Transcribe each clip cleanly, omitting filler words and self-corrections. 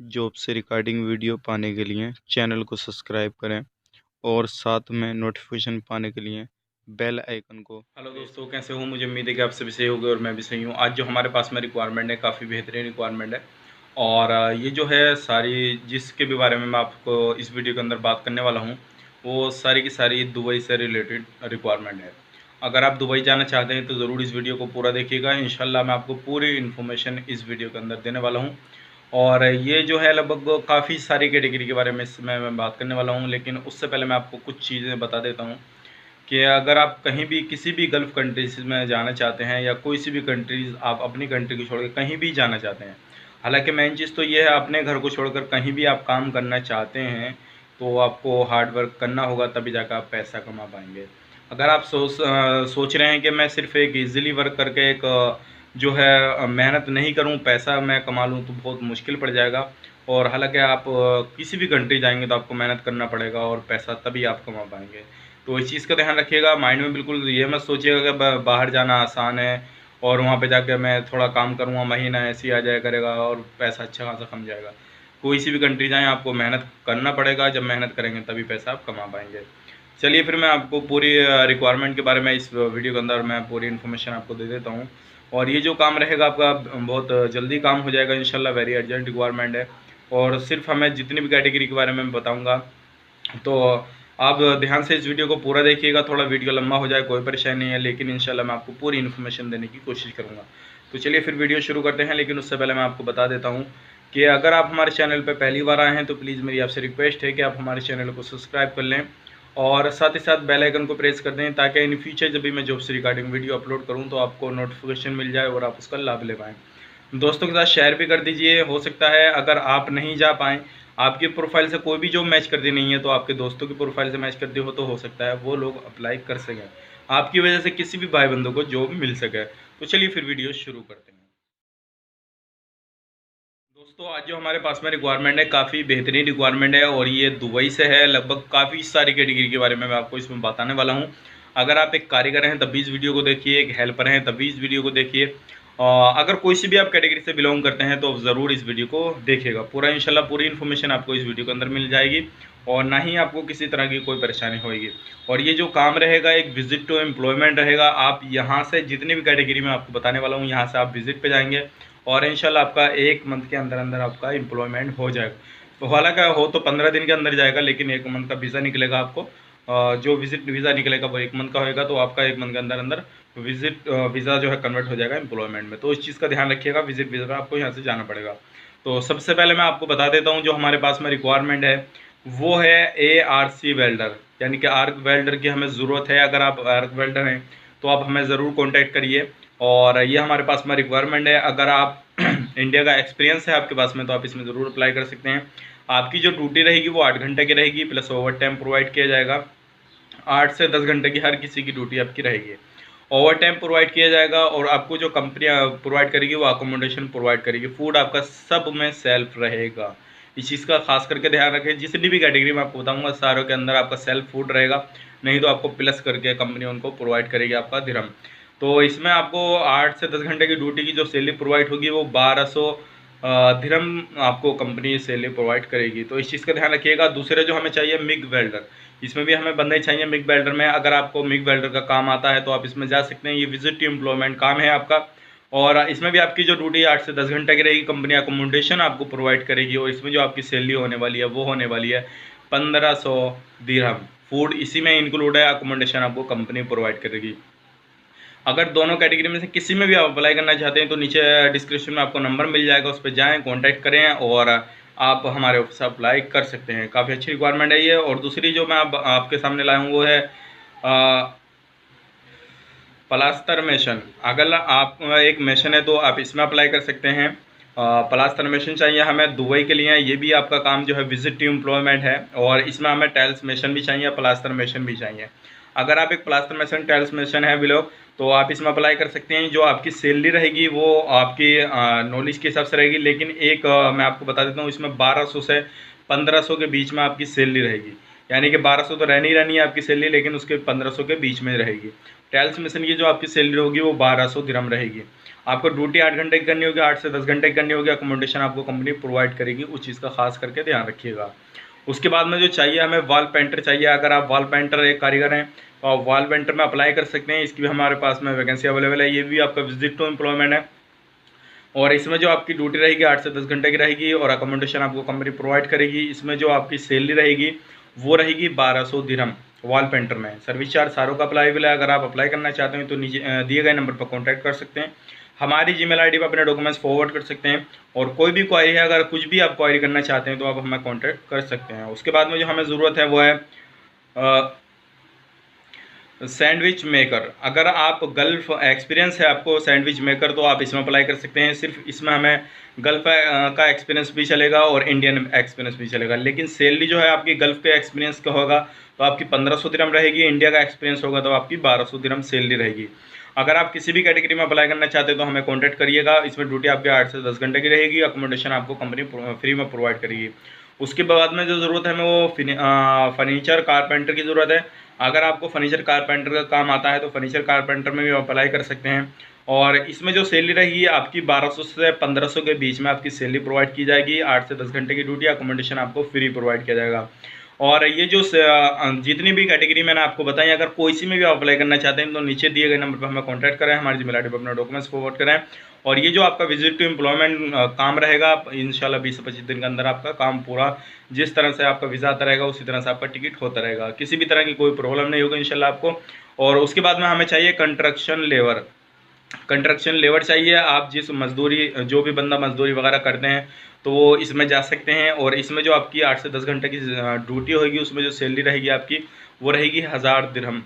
Job से recording video पाने के लिए चैनल को सब्सक्राइब करें और साथ में नोटिफिकेशन पाने के लिए बेल आइकन को। हेलो दोस्तों, कैसे हो? मुझे उम्मीद है कि आप सभी सही होंगे और मैं भी सही हूँ। आज जो हमारे पास में रिक्वायरमेंट है, काफ़ी बेहतरीन रिक्वायरमेंट है। और ये जो है सारी जिसके भी बारे में मैं आपको इस वीडियो के अंदर बात करने वाला हूँ, वो सारी की सारी दुबई से रिलेटेड रिक्वायरमेंट है। अगर आप दुबई जाना चाहते हैं तो ज़रूर इस वीडियो को पूरा देखिएगा। इंशाल्लाह मैं आपको पूरी इन्फॉर्मेशन इस वीडियो के अंदर देने वाला हूँ। और ये जो है लगभग काफ़ी सारी कैटेगरी के बारे में इसमें मैं बात करने वाला हूँ, लेकिन उससे पहले मैं आपको कुछ चीज़ें बता देता हूँ कि अगर आप कहीं भी किसी भी गल्फ़ कंट्रीज़ में जाना चाहते हैं या कोई सी भी कंट्रीज़ आप अपनी कंट्री को छोड़ के कहीं भी जाना चाहते हैं, हालांकि मेन चीज़ तो ये है, अपने घर को छोड़कर कहीं भी आप काम करना चाहते हैं तो आपको हार्ड वर्क करना होगा, तभी जाकर आप पैसा कमा पाएंगे। अगर आप सोच रहे हैं कि मैं सिर्फ एक इजीली वर्क करके एक जो है मेहनत नहीं करूं पैसा मैं कमा लूं, तो बहुत मुश्किल पड़ जाएगा। और हालांकि आप किसी भी कंट्री जाएंगे तो आपको मेहनत करना पड़ेगा और पैसा तभी आप कमा पाएंगे। तो इस चीज़ का ध्यान रखिएगा, माइंड में बिल्कुल ये मत सोचिएगा कि बाहर जाना आसान है और वहाँ पे जाकर मैं थोड़ा काम करूँगा, महीना ऐसे ही आ जाया करेगा और पैसा अच्छा खासा कम जाएगा। कोई सी भी कंट्री जाएँ आपको मेहनत करना पड़ेगा, जब मेहनत करेंगे तभी पैसा आप कमा पाएंगे। चलिए फिर मैं आपको पूरी रिक्वायरमेंट के बारे में इस वीडियो के अंदर मैं पूरी इन्फॉर्मेशन आपको दे देता हूँ। और ये जो काम रहेगा आपका बहुत जल्दी काम हो जाएगा इंशाल्लाह, वेरी अर्जेंट रिक्वायरमेंट है। और सिर्फ हमें जितनी भी कैटेगरी के बारे में मैं बताऊँगा, तो आप ध्यान से इस वीडियो को पूरा देखिएगा। थोड़ा वीडियो लंबा हो जाए कोई परेशानी नहीं है, लेकिन इंशाल्लाह मैं आपको पूरी इन्फॉर्मेशन देने की कोशिश करूँगा। तो चलिए फिर वीडियो शुरू करते हैं, लेकिन उससे पहले मैं आपको बता देता हूँ कि अगर आप हमारे चैनल पर पहली बार आए हैं तो प्लीज़ मेरी आपसे रिक्वेस्ट है कि आप हमारे चैनल को सब्सक्राइब कर लें और साथ ही साथ बेल आइकन को प्रेस कर दें, ताकि इन फ्यूचर जब भी मैं जॉब से रिगार्डिंग वीडियो अपलोड करूँ तो आपको नोटिफिकेशन मिल जाए और आप उसका लाभ ले पाएँ। दोस्तों के साथ शेयर भी कर दीजिए। हो सकता है अगर आप नहीं जा पाएँ, आपकी प्रोफाइल से कोई भी जॉब मैच करती नहीं है, तो आपके दोस्तों की प्रोफाइल से मैच करती हो तो हो सकता है वो लोग अप्लाई कर सकें, आपकी वजह से किसी भी भाई बंधु को जॉब मिल सके। तो चलिए फिर वीडियो शुरू करते हैं। दोस्तों आज जो हमारे पास में रिक्वायरमेंट है, काफ़ी बेहतरीन रिक्वायरमेंट है और ये दुबई से है। लगभग काफ़ी सारी कैटेगरी के बारे में मैं आपको इसमें बताने वाला हूँ। अगर आप एक कारीगर हैं तब भी इस वीडियो को देखिए, एक हेल्पर हैं तब भी इस वीडियो को देखिए। अगर कोई सी भी आप कैटेगरी से बिलोंग करते हैं तो ज़रूर इस वीडियो को देखिएगा पूरा। इंशाल्लाह पूरी इन्फॉर्मेशन आपको इस वीडियो के अंदर मिल जाएगी और ना ही आपको किसी तरह की कोई परेशानी होगी। और ये जो काम रहेगा एक विजिट टू एम्प्लॉयमेंट रहेगा। आप यहाँ से जितनी भी कैटेगरी में आपको बताने वाला हूँ, यहाँ से आप विजिट पे जाएंगे और इंशाल्लाह आपका 1 मंथ के अंदर अंदर आपका एम्प्लॉयमेंट हो जाएगा। तो हालांकि हो तो 15 दिन के अंदर जाएगा, लेकिन 1 मंथ का वीज़ा निकलेगा आपको। जो विजिट वीज़ा निकलेगा वो 1 मंथ का होएगा, तो आपका 1 मंथ के अंदर अंदर विजिट वीज़ा जो है कन्वर्ट हो जाएगा एम्प्लॉयमेंट में। तो इस चीज़ का ध्यान रखिएगा, विजिट वीज़ा आपको यहाँ से जाना पड़ेगा। तो सबसे पहले मैं आपको बता देता हूँ जो हमारे पास में रिक्वायरमेंट है वो है ARC वेल्डर, यानी कि आर्क वेल्डर की हमें ज़रूरत है। अगर आप आर्क वेल्डर हैं तो आप हमें ज़रूर कॉन्टैक्ट करिए। और ये हमारे पास में रिक्वायरमेंट है। अगर आप इंडिया का एक्सपीरियंस है आपके पास में तो आप इसमें ज़रूर अप्लाई कर सकते हैं। आपकी जो ड्यूटी रहेगी वो 8 घंटे की रहेगी, प्लस ओवर टाइम प्रोवाइड किया जाएगा। 8 से 10 घंटे की हर किसी की ड्यूटी आपकी रहेगी। ओवर टाइम प्रोवाइड किया जाएगा और आपको जो कंपनी प्रोवाइड करेगी वो अकोमोडेशन प्रोवाइड करेगी। फूड आपका सब में सेल्फ रहेगा। इस चीज़ का खास करके ध्यान रखें। जितनी भी कैटेगरी में आपको बताऊंगा सारों के अंदर आपका सेल्फ फूड रहेगा, नहीं तो आपको प्लस करके कंपनी उनको प्रोवाइड करेगी आपका दिरहम। तो इसमें आपको 8 से 10 घंटे की ड्यूटी की जो सैलरी प्रोवाइड होगी वो 1200 दिरहम आपको कंपनी सैलरी प्रोवाइड करेगी। तो इस चीज़ का ध्यान रखिएगा। दूसरे जो हमें चाहिए मिग वेल्डर, इसमें भी हमें बंदे चाहिए मिग वेल्डर में। अगर आपको मिग वेल्डर का काम आता है तो आप इसमें जा सकते हैं। ये विजिट टू एम्प्लॉयमेंट काम है आपका और इसमें भी आपकी जो ड्यूटी 8 से 10 घंटे की रहेगी। कंपनी अकोमोडेशन आपको प्रोवाइड करेगी और इसमें जो आपकी सैलरी होने वाली है वो होने वाली है 1500 दिरहम। फूड इसी में इंक्लूड है, अकोमोडेशन आपको कंपनी प्रोवाइड करेगी। अगर दोनों कैटेगरी में से किसी में भी आप अप्लाई करना चाहते हैं तो नीचे डिस्क्रिप्शन में आपको नंबर मिल जाएगा, उस पर जाएँ, कॉन्टैक्ट करें और आप हमारे ऑफिस से अप्लाई कर सकते हैं। काफ़ी अच्छी रिक्वायरमेंट है ये। और दूसरी जो मैं आपके सामने लाया हूँ वो है प्लास्टर मेशन। अगर आप एक मेशन है तो आप इसमें अप्लाई कर सकते हैं। प्लास्टर मेशन चाहिए हमें दुबई के लिए। ये भी आपका काम जो है विजिट टू एम्प्लॉयमेंट है और इसमें हमें टाइल्स मेशन भी चाहिए, प्लास्टर मेशन भी चाहिए। अगर आप एक प्लास्टर मेशन टाइल्स मेशन है बिलो तो आप इसमें अप्लाई कर सकते हैं। जो आपकी सैलरी रहेगी वो आपकी नॉलेज के हिसाब से रहेगी, लेकिन एक मैं आपको बता देता हूँ, इसमें 1200 से 1500 के बीच में आपकी सैलरी रहेगी। यानी कि 1200 तो रहनी रहनी है आपकी सैलरी, लेकिन उसके 1500 के बीच में रहेगी। ट्रायल्स मिशन की जो आपकी सैलरी होगी वो 1200 दिरहम रहेगी। आपको ड्यूटी 8 घंटे की करनी होगी, 8 से 10 घंटे की करनी होगी। अकोमोडेशन आपको कंपनी प्रोवाइड करेगी, उस चीज़ का खास करके ध्यान रखिएगा। उसके बाद में जो चाहिए हमें वॉल पेंटर चाहिए। अगर आप वॉल पेंटर एक कारीगर हैं तो आप वॉल पेंटर में अप्लाई कर सकते हैं। इसकी भी हमारे पास में वैकेंसी अवेलेबल है। ये भी आपका विजिट टू एम्प्लॉयमेंट है और इसमें जो आपकी ड्यूटी रहेगी 8 से 10 घंटे की रहेगी और अकोमोडेशन आपको कंपनी प्रोवाइड करेगी। इसमें जो आपकी सैलरी रहेगी वो रहेगी 1200 दिरहम वॉल पेंटर में। सर्विस चार्ज सारों का अप्लाईबल है। अगर आप अप्लाई करना चाहते हैं तो नीचे दिए गए नंबर पर कॉन्टैक्ट कर सकते हैं। हमारी जीमेल आईडी पर अपने डॉक्यूमेंट्स फॉरवर्ड कर सकते हैं और कोई भी क्वारी है, अगर कुछ भी आप क्वारी करना चाहते हैं तो आप हमें कॉन्टैक्ट कर सकते हैं। उसके बाद में जो हमें ज़रूरत है वो है सैंडविच मेकर। अगर आप गल्फ एक्सपीरियंस है आपको सैंडविच मेकर तो आप इसमें अप्लाई कर सकते हैं। सिर्फ इसमें हमें गल्फ का एक्सपीरियंस भी चलेगा और इंडियन एक्सपीरियंस भी चलेगा, लेकिन सैलरी जो है आपकी गल्फ के एक्सपीरियंस का होगा तो आपकी 1500 दिरहम रहेगी। इंडिया का एक्सपीरियंस होगा तो आपकी 1200 दिरहम सैलरी रहेगी। अगर आप किसी भी कैटेगरी में अप्लाई करना चाहते हैं तो हमें कॉन्टैक्ट करिएगा। इसमें ड्यूटी आपकी 8 से 10 घंटे की रहेगी। अकोमोडेशन आपको कंपनी फ्री में प्रोवाइड करेगी। उसके बाद में जो ज़रूरत है हमें वो फर्नीचर कारपेंटर की ज़रूरत है। अगर आपको फर्नीचर कारपेंटर का काम आता है तो फर्नीचर कारपेंटर में भी अप्लाई कर सकते हैं। और इसमें जो सैलरी रहेगी आपकी 1200 से 1500 के बीच में आपकी सैलरी प्रोवाइड की जाएगी। 8 से 10 घंटे की ड्यूटी, अकोमोडेशन आपको फ्री प्रोवाइड किया जाएगा। और ये जो जितनी भी कैटेगरी मैंने आपको बताई, अगर कोई सी में भी अप्लाई करना चाहते हैं तो नीचे दिए गए नंबर पर हमें कॉन्टैक्ट करें, हमारी जीमेल आईडी पर अपने डॉक्यूमेंट्स फॉरवर्ड करें। और ये जो आपका विजिट टू एम्प्लॉयमेंट काम रहेगा इंशाल्लाह 20 से 25 दिन के अंदर आपका काम पूरा, जिस तरह से आपका वीज़ा आता रहेगा उसी तरह से आपका टिकट होता रहेगा। किसी भी तरह की कोई प्रॉब्लम नहीं होगी इंशाल्लाह आपको। और उसके बाद में हमें चाहिए कंस्ट्रक्शन लेबर। कंस्ट्रक्शन लेबर चाहिए। आप जिस मजदूरी, जो भी बंदा मजदूरी वगैरह करते हैं तो वो इसमें जा सकते हैं। और इसमें जो आपकी 8 से 10 घंटे की ड्यूटी होगी उसमें जो सैलरी रहेगी आपकी वो रहेगी 1000 दिरहम।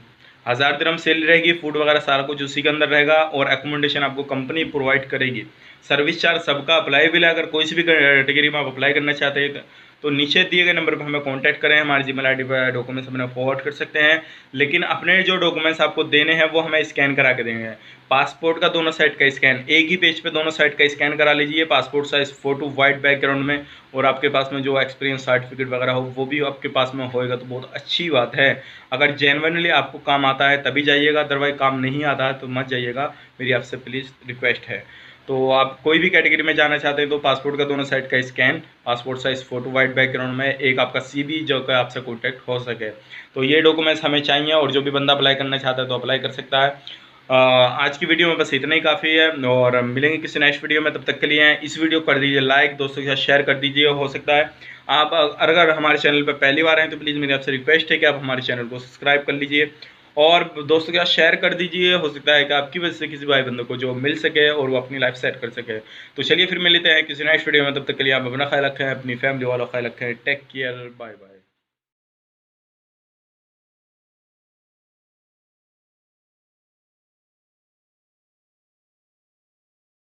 1000 दिरहम सैलरी रहेगी। फूड वगैरह सारा कुछ उसी के अंदर रहेगा और एकोमोडेशन आपको कंपनी प्रोवाइड करेगी। सर्विस चार्ज सबका अप्लाईबल है। अगर कोई सी भी कैटेगरी में आप अप्लाई करना चाहते हैं तो नीचे दिए गए नंबर पर हमें कॉन्टैक्ट करें, हमारी जीमेल आईडी पर डॉक्यूमेंट्स अपने फॉरवर्ड कर सकते हैं। लेकिन अपने जो डॉक्यूमेंट्स आपको देने हैं वो हमें स्कैन करा के देंगे। पासपोर्ट का दोनों साइड का स्कैन, एक ही पेज पे दोनों साइड का स्कैन करा लीजिए। Passport size photo white background में, और आपके पास में जो एक्सपीरियंस सर्टिफिकेट वगैरह हो वो भी आपके पास में होएगा तो बहुत अच्छी बात है। अगर जेन्युइनली आपको काम आता है तभी जाइएगा, अदरवाइज काम नहीं आता है तो मत जाइएगा, मेरी आपसे प्लीज़ रिक्वेस्ट है। तो आप कोई भी कैटेगरी में जाना चाहते हैं तो पासपोर्ट का दोनों साइड का scan, passport size photo white background में, एक आपका CV जो कि आपसे कॉन्टैक्ट हो सके, तो ये डॉक्यूमेंट्स हमें चाहिए। और जो भी बंदा अप्लाई करना चाहता है तो अप्लाई कर सकता है। आज की वीडियो में बस इतना ही काफ़ी है और मिलेंगे किसी नेक्स्ट वीडियो में। तब तक के लिए इस वीडियो को कर दीजिए लाइक, दोस्तों के साथ शेयर कर दीजिए। हो सकता है आप अगर हमारे चैनल पर पहली बार हैं तो प्लीज़ मेरी आपसे रिक्वेस्ट है कि आप हमारे चैनल को सब्सक्राइब कर लीजिए और दोस्तों के साथ शेयर कर दीजिए। हो सकता है कि आपकी वजह से किसी भाई बंदे को जो मिल सके और वो अपनी लाइफ सेट कर सके। तो चलिए फिर मिलते हैं किसी नेक्स्ट वीडियो में। तब तक के लिए आप अपना ख्याल रखें, अपनी फैमिली वालों का ख्याल रखें। Take care, bye bye.